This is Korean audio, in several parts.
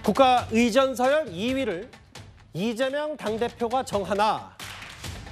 국가의전 서열 2위를 이재명 당대표가 정하나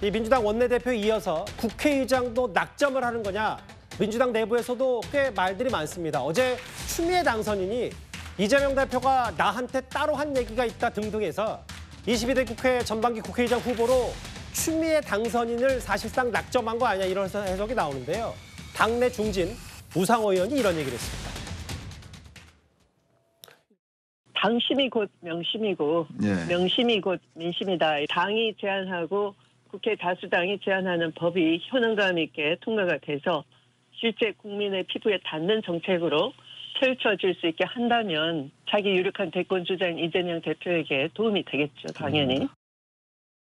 이 민주당 원내대표에 이어서 국회의장도 낙점을 하는 거냐, 민주당 내부에서도 꽤 말들이 많습니다. 어제 추미애 당선인이 이재명 대표가 나한테 따로 한 얘기가 있다 등등해서 22대 국회 전반기 국회의장 후보로 추미애 당선인을 사실상 낙점한 거 아니냐, 이런 해석이 나오는데요. 당내 중진 우상호 의원이 이런 얘기를 했습니다. 당심이 곧 명심이고 명심이 곧 민심이다. 당이 제안하고 국회 다수당이 제안하는 법이 효능감 있게 통과가 돼서 실제 국민의 피부에 닿는 정책으로 펼쳐질 수 있게 한다면 자기 유력한 대권 주자인 이재명 대표에게 도움이 되겠죠, 당연히.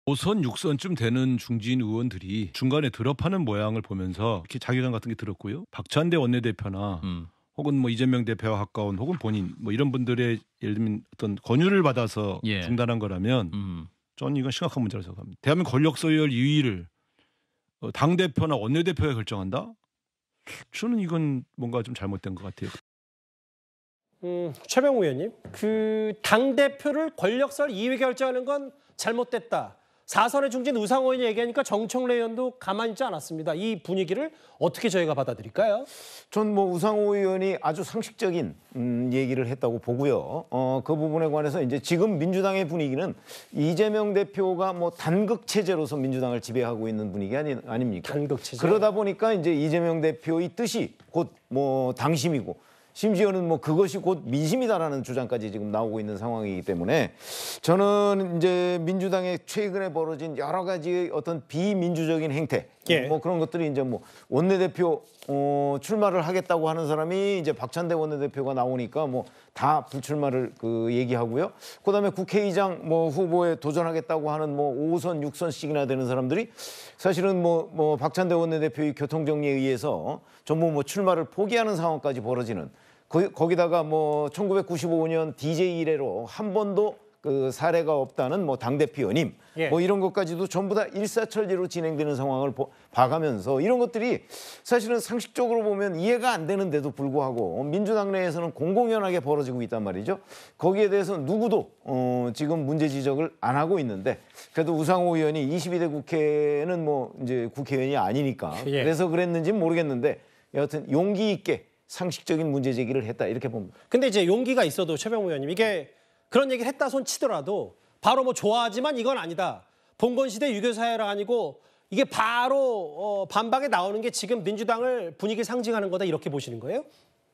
5선, 6선쯤 되는 중진 의원들이 중간에 드롭하는 모양을 보면서 이렇게 자기당 같은 게 들었고요. 박찬대 원내대표나 혹은 뭐 이재명 대표와 가까운 혹은 본인 뭐 이런 분들의 예를 들면 어떤 권유를 받아서 중단한 거라면 저는 이건 심각한 문제라고 생각합니다. 대한민국 권력 서열 2위를 당대표나 원내대표가 결정한다? 저는 이건 뭔가 좀 잘못된 것 같아요. 최병우 의원님, 그 당대표를 권력설 2위 결정하는 건 잘못됐다. 4선의 중진 우상호 의원이 얘기하니까 정청래 의원도 가만히 있지 않았습니다. 이 분위기를 어떻게 저희가 받아들일까요? 전 뭐 우상호 의원이 아주 상식적인 얘기를 했다고 보고요. 그 부분에 관해서 이제 지금 민주당의 분위기는 이재명 대표가 뭐 단극 체제로서 민주당을 지배하고 있는 분위기 아닙니까? 단극 체제. 그러다 보니까 이제 이재명 대표의 뜻이 곧 뭐 당심이고, 심지어는 뭐 그것이 곧 민심이다라는 주장까지 지금 나오고 있는 상황이기 때문에 저는 이제 민주당에 최근에 벌어진 여러 가지의 어떤 비민주적인 행태, 뭐 그런 것들이 이제 뭐 원내대표 출마를 하겠다고 하는 사람이 이제 박찬대 원내대표가 나오니까 뭐 다 불출마를 얘기하고요. 그다음에 국회의장 뭐 후보에 도전하겠다고 하는 뭐 5선, 6선씩이나 되는 사람들이 사실은 뭐 박찬대 원내대표의 교통정리에 의해서 전부 뭐 출마를 포기하는 상황까지 벌어지는, 거기다가 뭐 1995년 DJ 이래로 한 번도 그 사례가 없다는 뭐 당대표 연임, 뭐 이런 것까지도 전부 다 일사천리로 진행되는 상황을 봐가면서 이런 것들이 사실은 상식적으로 보면 이해가 안 되는데도 불구하고 민주당 내에서는 공공연하게 벌어지고 있단 말이죠. 거기에 대해서 누구도 지금 문제 지적을 안 하고 있는데, 그래도 우상호 의원이 22대 국회는 뭐 이제 국회의원이 아니니까 그래서 그랬는지는 모르겠는데 여하튼 용기 있게 상식적인 문제 제기를 했다, 이렇게 봅니다. 근데 이제 용기가 있어도 최병우 의원님, 이게 그런 얘기를 했다 손 치더라도 바로 뭐 좋아하지만 이건 아니다. 봉건시대 유교사회가 아니고 이게 바로 반박에 나오는 게 지금 민주당을 분위기 상징하는 거다, 이렇게 보시는 거예요?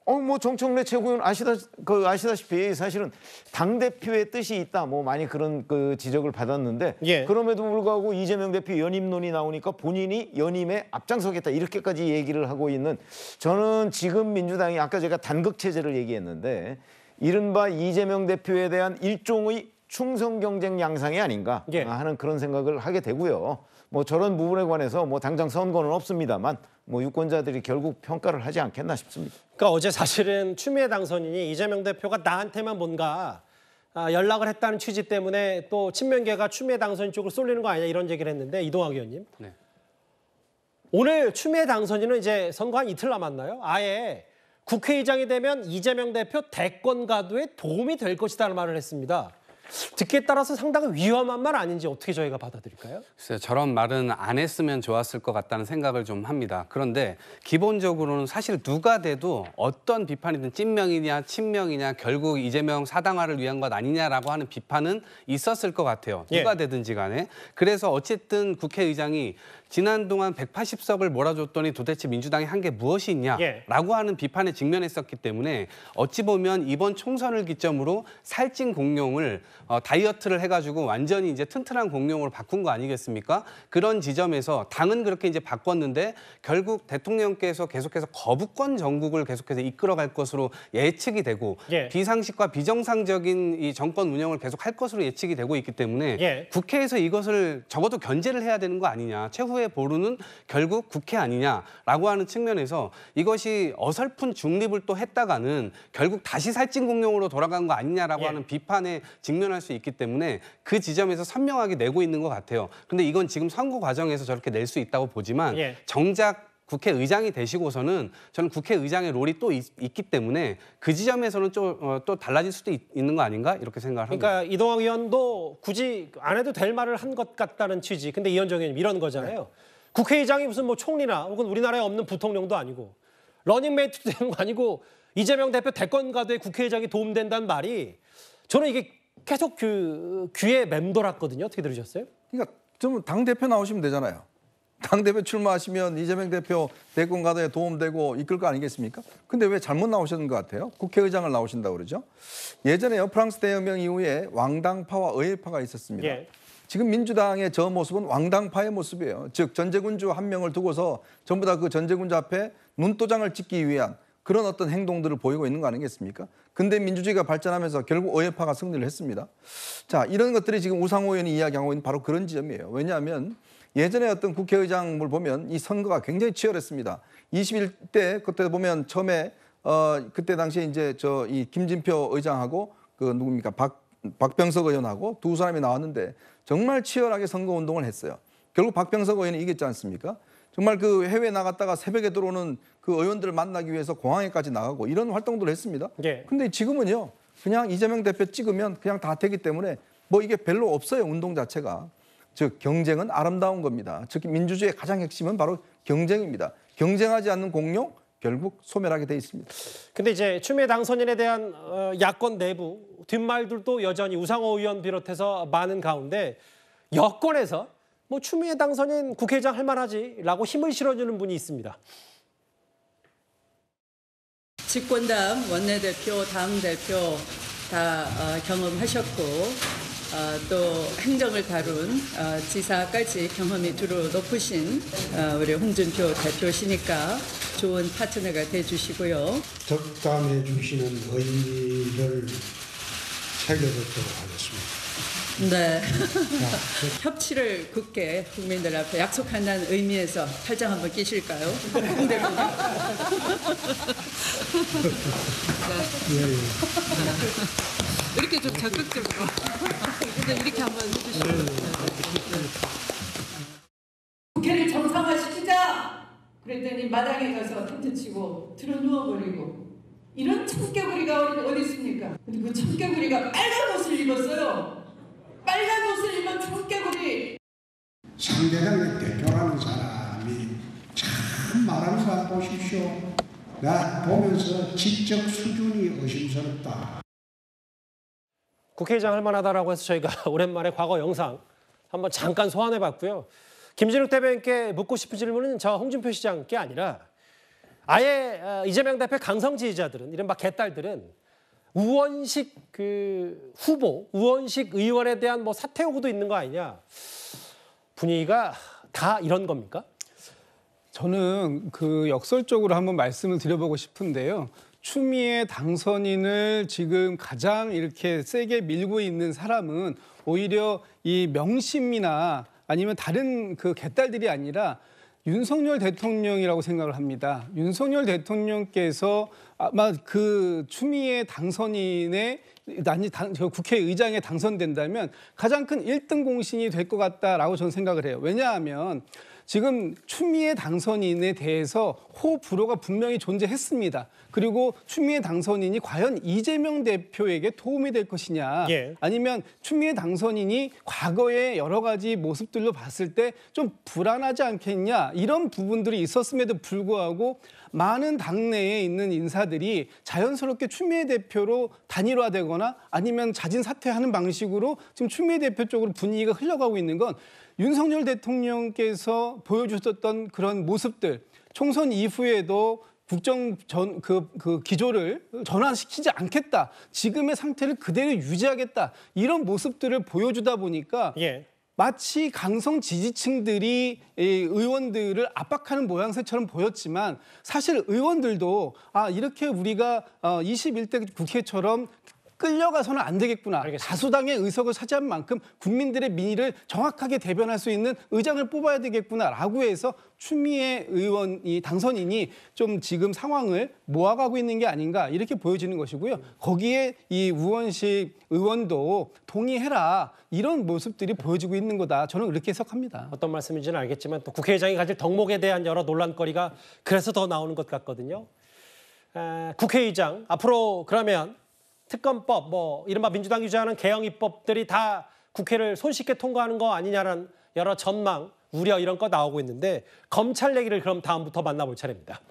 뭐 정청래 최고위원 아시다시피 사실은 당대표의 뜻이 있다, 뭐 많이 그런 지적을 받았는데 그럼에도 불구하고 이재명 대표 연임론이 나오니까 본인이 연임에 앞장서겠다, 이렇게까지 얘기를 하고 있는, 저는 지금 민주당이 아까 제가 단극 체제를 얘기했는데 이른바 이재명 대표에 대한 일종의 충성 경쟁 양상이 아닌가 하는 그런 생각을 하게 되고요. 뭐 저런 부분에 관해서 뭐 당장 선거는 없습니다만 뭐 유권자들이 결국 평가를 하지 않겠나 싶습니다. 그러니까 어제 사실은 추미애 당선인이 이재명 대표가 나한테만 뭔가 연락을 했다는 취지 때문에 또 친명계가 추미애 당선인 쪽으로 쏠리는 거 아니냐, 이런 얘기를 했는데, 이동학 의원님. 오늘 추미애 당선인은 이제 선거 한 이틀 남았나요? 아예 국회의장이 되면 이재명 대표 대권 가도에 도움이 될 것이다라는 말을 했습니다. 듣기에 따라서 상당히 위험한 말 아닌지 어떻게 저희가 받아들일까요? 글쎄요, 저런 말은 안 했으면 좋았을 것 같다는 생각을 좀 합니다. 그런데 기본적으로는 사실 누가 돼도 어떤 비판이든 찐명이냐 친명이냐 결국 이재명 사당화를 위한 것 아니냐라고 하는 비판은 있었을 것 같아요. 누가 되든지 간에. 그래서 어쨌든 국회의장이 지난 동안 180석을 몰아줬더니 도대체 민주당이 한 게 무엇이 있냐라고 하는 비판에 직면했었기 때문에 어찌 보면 이번 총선을 기점으로 살찐 공룡을 다이어트를 해가지고 완전히 이제 튼튼한 공룡으로 바꾼 거 아니겠습니까? 그런 지점에서 당은 그렇게 이제 바꿨는데 결국 대통령께서 계속해서 거부권 정국을 계속해서 이끌어갈 것으로 예측이 되고 비상식과 비정상적인 이 정권 운영을 계속 할 것으로 예측이 되고 있기 때문에 국회에서 이것을 적어도 견제를 해야 되는 거 아니냐. 최후의 보루는 결국 국회 아니냐라고 하는 측면에서 이것이 어설픈 중립을 또 했다가는 결국 다시 살찐 공룡으로 돌아간 거 아니냐라고 하는 비판에 직면할 수 있기 때문에 그 지점에서 선명하게 내고 있는 것 같아요. 근데 이건 지금 선거 과정에서 저렇게 낼 수 있다고 보지만 정작 국회의장이 되시고서는 저는 국회의장의 롤이 또 있기 때문에 그 지점에서는 또 달라질 수도 있는 거 아닌가 이렇게 생각을 합니다. 그러니까 이동학 의원도 굳이 안 해도 될 말을 한 것 같다는 취지. 근데 이현정 의원님 이런 거잖아요. 국회의장이 무슨 뭐 총리나 혹은 우리나라에 없는 부통령도 아니고 러닝메이트도 되는 거 아니고 이재명 대표 대권 가도에 국회의장이 도움된다는 말이 저는 이게 계속 귀에 맴돌았거든요. 어떻게 들으셨어요? 그러니까 좀 당대표 나오시면 되잖아요. 당대표 출마하시면 이재명 대표 대권 가도에 도움되고 이끌 거 아니겠습니까? 근데 왜 잘못 나오셨는 것 같아요? 국회의장을 나오신다고 그러죠? 예전에요. 프랑스 대혁명 이후에 왕당파와 의회파가 있었습니다. 예. 지금 민주당의 저 모습은 왕당파의 모습이에요. 즉 전제군주 한 명을 두고서 전부 다 그 전제군주 앞에 눈도장을 찍기 위한 그런 어떤 행동들을 보이고 있는 거 아니겠습니까? 근데 민주주의가 발전하면서 결국 의회파가 승리를 했습니다. 자, 이런 것들이 지금 우상호 의원이 이야기하고 있는 바로 그런 지점이에요. 왜냐하면 예전에 어떤 국회의장을 보면 이 선거가 굉장히 치열했습니다. 21대 그때 보면 처음에 그때 당시에 이제 이 김진표 의장하고 그 누굽니까 박병석 의원하고 두 사람이 나왔는데 정말 치열하게 선거 운동을 했어요. 결국 박병석 의원이 이겼지 않습니까? 정말 그 해외 나갔다가 새벽에 들어오는 그 의원들을 만나기 위해서 공항에까지 나가고 이런 활동들을 했습니다. 예. 근데 지금은요. 그냥 이재명 대표 찍으면 그냥 다 되기 때문에 뭐 이게 별로 없어요. 운동 자체가. 즉 경쟁은 아름다운 겁니다. 즉 민주주의의 가장 핵심은 바로 경쟁입니다. 경쟁하지 않는 공룡 결국 소멸하게 돼 있습니다. 근데 이제 추미애 당선인에 대한 야권 내부 뒷말들도 여전히 우상호 의원 비롯해서 많은 가운데 여권에서 뭐 추미애 당선인 국회의장 할 만하지라고 힘을 실어주는 분이 있습니다. 집권당 원내대표, 당대표 다 경험하셨고 또 행정을 다룬 지사까지 경험이 두루 높으신 우리 홍준표 대표시니까 좋은 파트너가 돼주시고요. 덕담해 주시는 의미를 새겨듣도록 하겠습니다. 네. 협치를 굳게 국민들 앞에 약속한다는 의미에서 팔짱 한번 끼실까요? 홍 대표님. 이렇게 좀 적극적으로. 이렇게 한번 해주시면. 국회를 정상화시키자! 그랬더니 마당에 가서 텐트 치고 들어 누워버리고 이런 청개구리가 어디 있습니까? 근데 그 청개구리가 빨간 옷을 입었어요. 빨간 옷을 입은 청개구리. 상대당의 대표라는 사람이 참 말하는 거 보십시오. 나 보면서 지적 수준이 의심스럽다. 국회의장 할 만하다라고 해서 저희가 오랜만에 과거 영상 한번 잠깐 소환해봤고요. 김진욱 대변인께 묻고 싶은 질문은 저 홍준표 시장께 아니라 아예 이재명 대표 강성 지지자들은 이른바 개딸들은 우원식 후보, 우원식 의원에 대한 뭐 사퇴 요구도 있는 거 아니냐. 분위기가 다 이런 겁니까? 저는 역설적으로 한번 말씀을 드려보고 싶은데요. 추미애 당선인을 지금 가장 이렇게 세게 밀고 있는 사람은 오히려 이 명심이나 아니면 다른 개딸들이 아니라 윤석열 대통령이라고 생각을 합니다. 윤석열 대통령께서 아마 추미애 당선인의 국회의장에 당선된다면 가장 큰 1등 공신이 될 것 같다라고 저는 생각을 해요. 왜냐하면 지금 추미애 당선인에 대해서 호불호가 분명히 존재했습니다. 그리고 추미애 당선인이 과연 이재명 대표에게 도움이 될 것이냐 아니면 추미애 당선인이 과거의 여러 가지 모습들로 봤을 때 좀 불안하지 않겠냐 이런 부분들이 있었음에도 불구하고 많은 당내에 있는 인사들이 자연스럽게 추미애 대표로 단일화되거나 아니면 자진 사퇴하는 방식으로 지금 추미애 대표 쪽으로 분위기가 흘러가고 있는 건 윤석열 대통령께서 보여주셨던 그런 모습들, 총선 이후에도 국정 기조를 전환시키지 않겠다, 지금의 상태를 그대로 유지하겠다 이런 모습들을 보여주다 보니까 마치 강성 지지층들이 의원들을 압박하는 모양새처럼 보였지만 사실 의원들도 이렇게 우리가 21대 국회처럼 끌려가서는 안 되겠구나. 알겠습니다. 다수당의 의석을 차지한 만큼 국민들의 민의를 정확하게 대변할 수 있는 의장을 뽑아야 되겠구나라고 해서 추미애 의원이 당선인이 좀 지금 상황을 모아가고 있는 게 아닌가 이렇게 보여지는 것이고요. 거기에 이 우원식 의원도 동의해라 이런 모습들이 보여지고 있는 거다. 저는 그렇게 해석합니다. 어떤 말씀인지는 알겠지만 또 국회의장이 가질 덕목에 대한 여러 논란거리가 그래서 더 나오는 것 같거든요. 국회의장 앞으로 그러면 특검법, 뭐 이른바 민주당이 주장하는 개혁 입법들이 다 국회를 손쉽게 통과하는 거 아니냐라는 여러 전망, 우려 이런 거 나오고 있는데 검찰 얘기를 그럼 다음부터 만나볼 차례입니다.